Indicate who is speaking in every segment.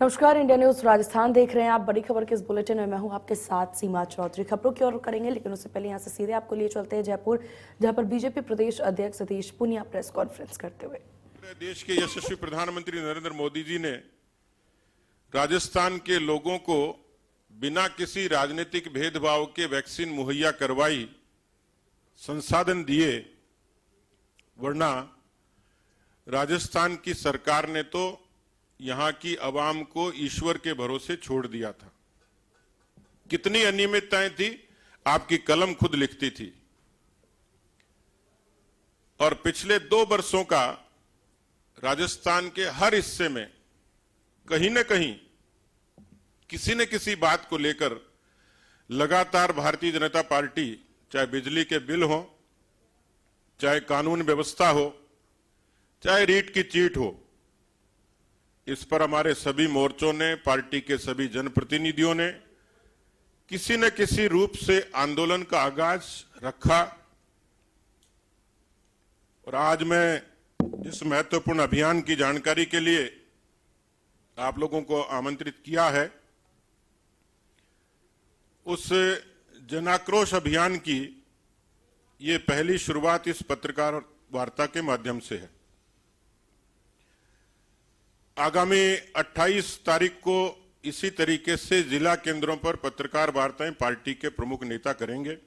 Speaker 1: नमस्कार, India news Rajasthan देख रहे हैं आप। बड़ी खबर के इस बुलेटिन में मैं हूं आपके साथ सीमा चौधरी। खबरों की ओर करेंगे, लेकिन उससे पहले यहां से सीधे आपको लिए चलते हैं जयपुर, जहां पर बीजेपी प्रदेश अध्यक्ष सतीश पूनिया प्रेस कॉन्फ्रेंस करते हुए।
Speaker 2: देश के यशस्वी प्रधानमंत्री नरेंद्र मोदी जी ने राजस्थान के लोगों को बिना किसी राजनीतिक भेदभाव के वैक्सीन मुहैया करवाई, संसाधन दिए, वरना राजस्थान की सरकार ने तो यहां की आवाम को ईश्वर के भरोसे छोड़ दिया था। कितनी अनियमितताएं थी, आपकी कलम खुद लिखती थी। और पिछले 2 वर्षों का राजस्थान के हर हिस्से में कहीं न कहीं किसी न किसी बात को लेकर लगातार भारतीय जनता पार्टी, चाहे बिजली के बिल हो, चाहे कानून व्यवस्था हो, चाहे रीट की चीट हो, इस पर हमारे सभी मोर्चों ने, पार्टी के सभी जनप्रतिनिधियों ने किसी न किसी रूप से आंदोलन का आगाज रखा। और आज मैं इस महत्वपूर्ण अभियान की जानकारी के लिए आप लोगों को आमंत्रित किया है, उस जनाक्रोश अभियान की ये पहली शुरुआत इस पत्रकार वार्ता के माध्यम से है। आगामी 28 तारीख को इसी तरीके से जिला केंद्रों पर पत्रकार वार्ताएं पार्टी के प्रमुख नेता करेंगे।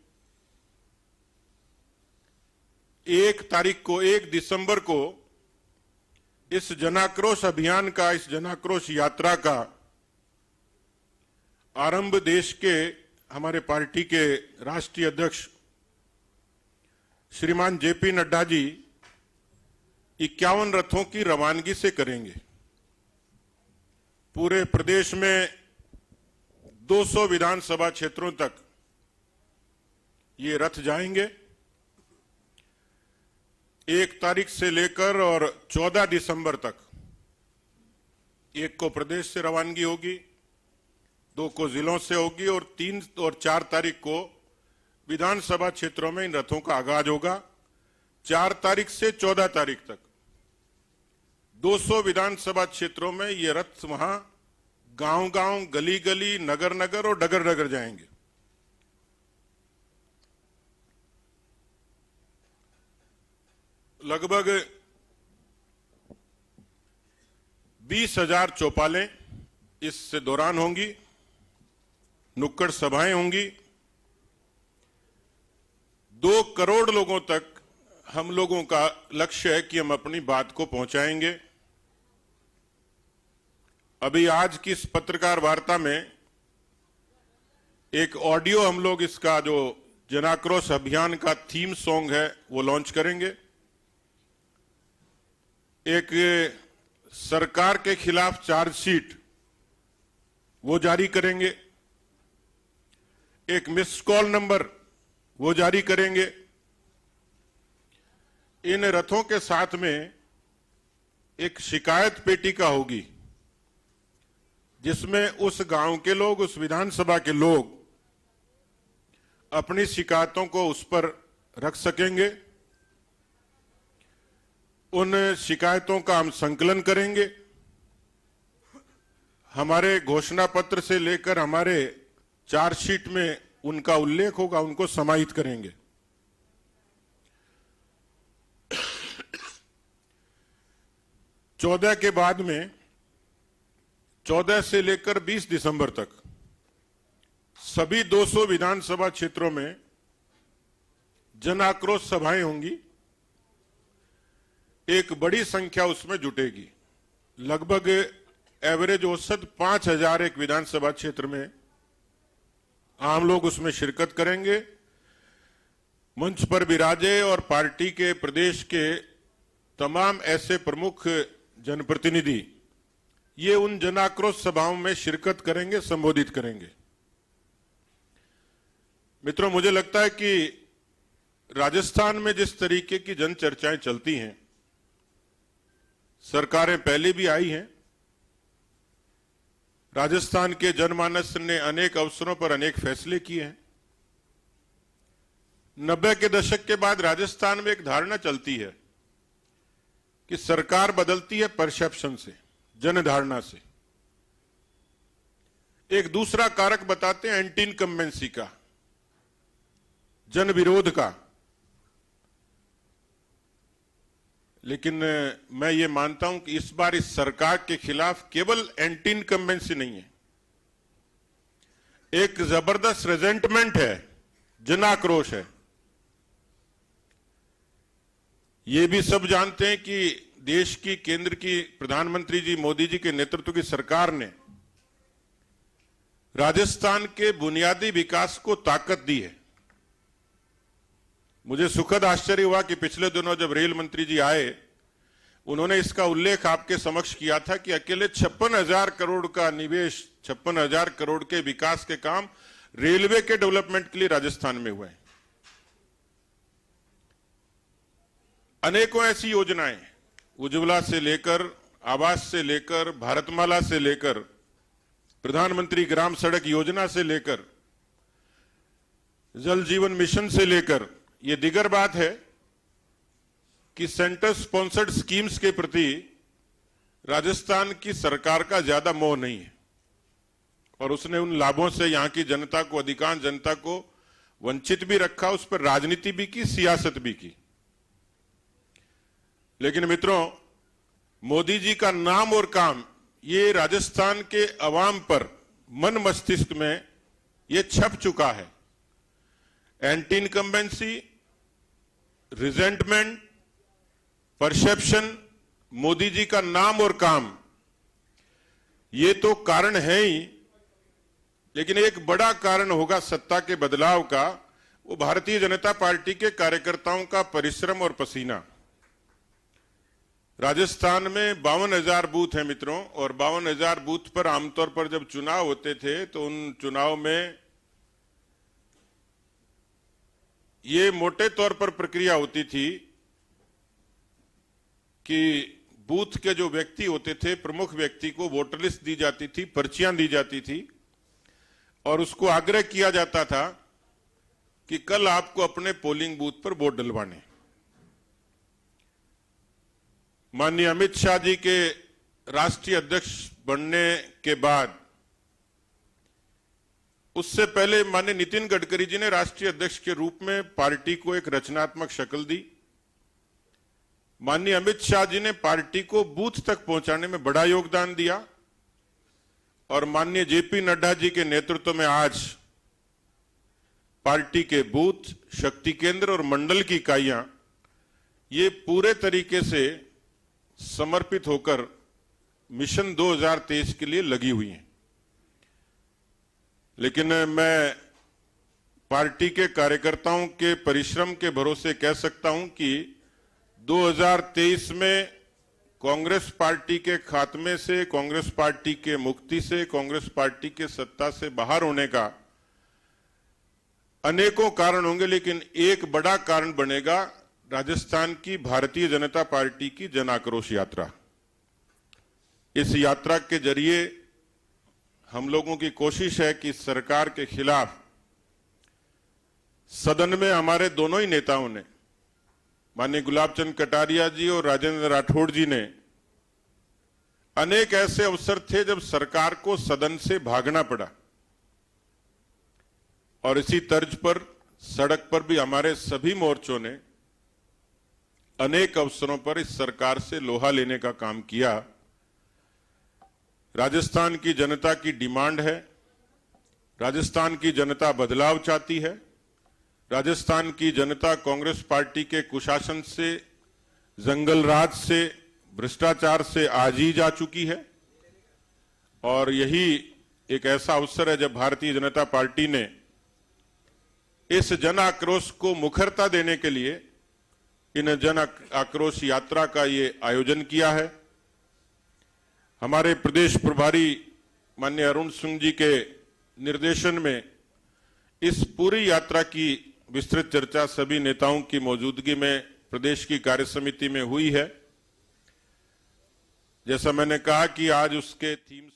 Speaker 2: 1 दिसंबर को इस जनाक्रोश अभियान का, इस जनाक्रोश यात्रा का आरंभ देश के हमारे पार्टी के राष्ट्रीय अध्यक्ष श्रीमान जेपी नड्डा जी 51 रथों की रवानगी से करेंगे। पूरे प्रदेश में 200 विधानसभा क्षेत्रों तक ये रथ जाएंगे। 1 तारीख से लेकर और 14 दिसंबर तक, 1 को प्रदेश से रवानगी होगी, 2 को जिलों से होगी और 3 और 4 तारीख को विधानसभा क्षेत्रों में इन रथों का आगाज होगा। 4 तारीख से 14 तारीख तक 200 विधानसभा क्षेत्रों में ये रथ वहां गांव-गांव, गली-गली, नगर-नगर और डगर-डगर जाएंगे। लगभग 20,000 चौपालें इस दौरान होंगी, नुक्कड़ सभाएं होंगी। 2 करोड़ लोगों तक हम लोगों का लक्ष्य है कि हम अपनी बात को पहुंचाएंगे। अभी आज की इस पत्रकार वार्ता में एक ऑडियो हम लोग, इसका जो जनाक्रोश अभियान का थीम सॉन्ग है वो लॉन्च करेंगे। एक सरकार के खिलाफ चार्जशीट वो जारी करेंगे। एक मिस्ड कॉल नंबर वो जारी करेंगे। इन रथों के साथ में एक शिकायत पेटिका होगी, जिसमें उस गांव के लोग, उस विधानसभा के लोग अपनी शिकायतों को उस पर रख सकेंगे। उन शिकायतों का हम संकलन करेंगे। हमारे घोषणा पत्र से लेकर हमारे चार्जशीट में उनका उल्लेख होगा, उनको समाहित करेंगे। चौदह के बाद में 14 से लेकर 20 दिसंबर तक सभी 200 विधानसभा क्षेत्रों में जन आक्रोश सभाएं होंगी। एक बड़ी संख्या उसमें जुटेगी। लगभग एवरेज औसत 5,000 एक विधानसभा क्षेत्र में आम लोग उसमें शिरकत करेंगे। मंच पर विराजे और पार्टी के प्रदेश के तमाम ऐसे प्रमुख जनप्रतिनिधि ये उन जनाक्रोश सभाओं में शिरकत करेंगे, संबोधित करेंगे। मित्रों, मुझे लगता है कि राजस्थान में जिस तरीके की जन चर्चाएं चलती हैं, सरकारें पहले भी आई हैं। राजस्थान के जनमानस ने अनेक अवसरों पर अनेक फैसले किए हैं। 90 के दशक के बाद राजस्थान में एक धारणा चलती है कि सरकार बदलती है परसेप्शन से, जनधारणा से। एक दूसरा कारक बताते हैं एंटी इनकम्बेंसी का, जन विरोध का। लेकिन मैं ये मानता हूं कि इस बार इस सरकार के खिलाफ केवल एंटी इनकम्बेंसी नहीं है, एक जबरदस्त रेजेंटमेंट है, जन आक्रोश है। ये भी सब जानते हैं कि देश की केंद्र की प्रधानमंत्री जी मोदी जी के नेतृत्व की सरकार ने राजस्थान के बुनियादी विकास को ताकत दी है। मुझे सुखद आश्चर्य हुआ कि पिछले दिनों जब रेल मंत्री जी आए, उन्होंने इसका उल्लेख आपके समक्ष किया था कि अकेले 56,000 करोड़ का निवेश, 56,000 करोड़ के विकास के काम रेलवे के डेवलपमेंट के लिए राजस्थान में हुए हैं। अनेकों ऐसी योजनाएं, उज्ज्वला से लेकर, आवास से लेकर, भारतमाला से लेकर, प्रधानमंत्री ग्राम सड़क योजना से लेकर, जल जीवन मिशन से लेकर, यह दिगर बात है कि सेंटर स्पॉन्सर्ड स्कीम्स के प्रति राजस्थान की सरकार का ज्यादा मोह नहीं है और उसने उन लाभों से यहां की जनता को, अधिकांश जनता को वंचित भी रखा, उस पर राजनीति भी की, सियासत भी की। लेकिन मित्रों, मोदी जी का नाम और काम ये राजस्थान के अवाम पर, मन मस्तिष्क में ये छप चुका है। Anti incumbency, resentment, perception, Modi ji का नाम और काम, ये तो कारण है ही, लेकिन एक बड़ा कारण होगा सत्ता के बदलाव का, वो भारतीय जनता पार्टी के कार्यकर्ताओं का परिश्रम और पसीना। राजस्थान में 52,000 बूथ हैं मित्रों, और 52,000 बूथ पर आमतौर पर जब चुनाव होते थे तो उन चुनाव में ये मोटे तौर पर प्रक्रिया होती थी कि बूथ के जो व्यक्ति होते थे, प्रमुख व्यक्ति को वोटर लिस्ट दी जाती थी, पर्चियां दी जाती थी और उसको आग्रह किया जाता था कि कल आपको अपने पोलिंग बूथ पर वोट डलवाने। माननीय अमित शाह जी के राष्ट्रीय अध्यक्ष बनने के बाद, उससे पहले माननीय नितिन गडकरी जी ने राष्ट्रीय अध्यक्ष के रूप में पार्टी को एक रचनात्मक शक्ल दी। माननीय अमित शाह जी ने पार्टी को बूथ तक पहुंचाने में बड़ा योगदान दिया और माननीय जेपी नड्डा जी के नेतृत्व में आज पार्टी के बूथ, शक्ति केंद्र और मंडल की इकाइयां ये पूरे तरीके से समर्पित होकर मिशन 2023 के लिए लगी हुई हैं। लेकिन मैं पार्टी के कार्यकर्ताओं के परिश्रम के भरोसे कह सकता हूं कि 2023 में कांग्रेस पार्टी के खात्मे से, कांग्रेस पार्टी के मुक्ति से, कांग्रेस पार्टी के सत्ता से बाहर होने का अनेकों कारण होंगे, लेकिन एक बड़ा कारण बनेगा राजस्थान की भारतीय जनता पार्टी की जन आक्रोश यात्रा। इस यात्रा के जरिए हम लोगों की कोशिश है कि सरकार के खिलाफ सदन में हमारे दोनों ही नेताओं ने, माननीय गुलाब चंद कटारिया जी और राजेंद्र राठौड़ जी ने, अनेक ऐसे अवसर थे जब सरकार को सदन से भागना पड़ा और इसी तर्ज पर सड़क पर भी हमारे सभी मोर्चों ने अनेक अवसरों पर इस सरकार से लोहा लेने का काम किया। राजस्थान की जनता की डिमांड है, राजस्थान की जनता बदलाव चाहती है, राजस्थान की जनता कांग्रेस पार्टी के कुशासन से, जंगल राज से, भ्रष्टाचार से आजी जा चुकी है और यही एक ऐसा अवसर है जब भारतीय जनता पार्टी ने इस जन आक्रोश को मुखरता देने के लिए इन जन आक्रोश यात्रा का ये आयोजन किया है। हमारे प्रदेश प्रभारी माननीय अरुण सिंह जी के निर्देशन में इस पूरी यात्रा की विस्तृत चर्चा सभी नेताओं की मौजूदगी में प्रदेश की कार्यसमिति में हुई है। जैसा मैंने कहा कि आज उसके थीम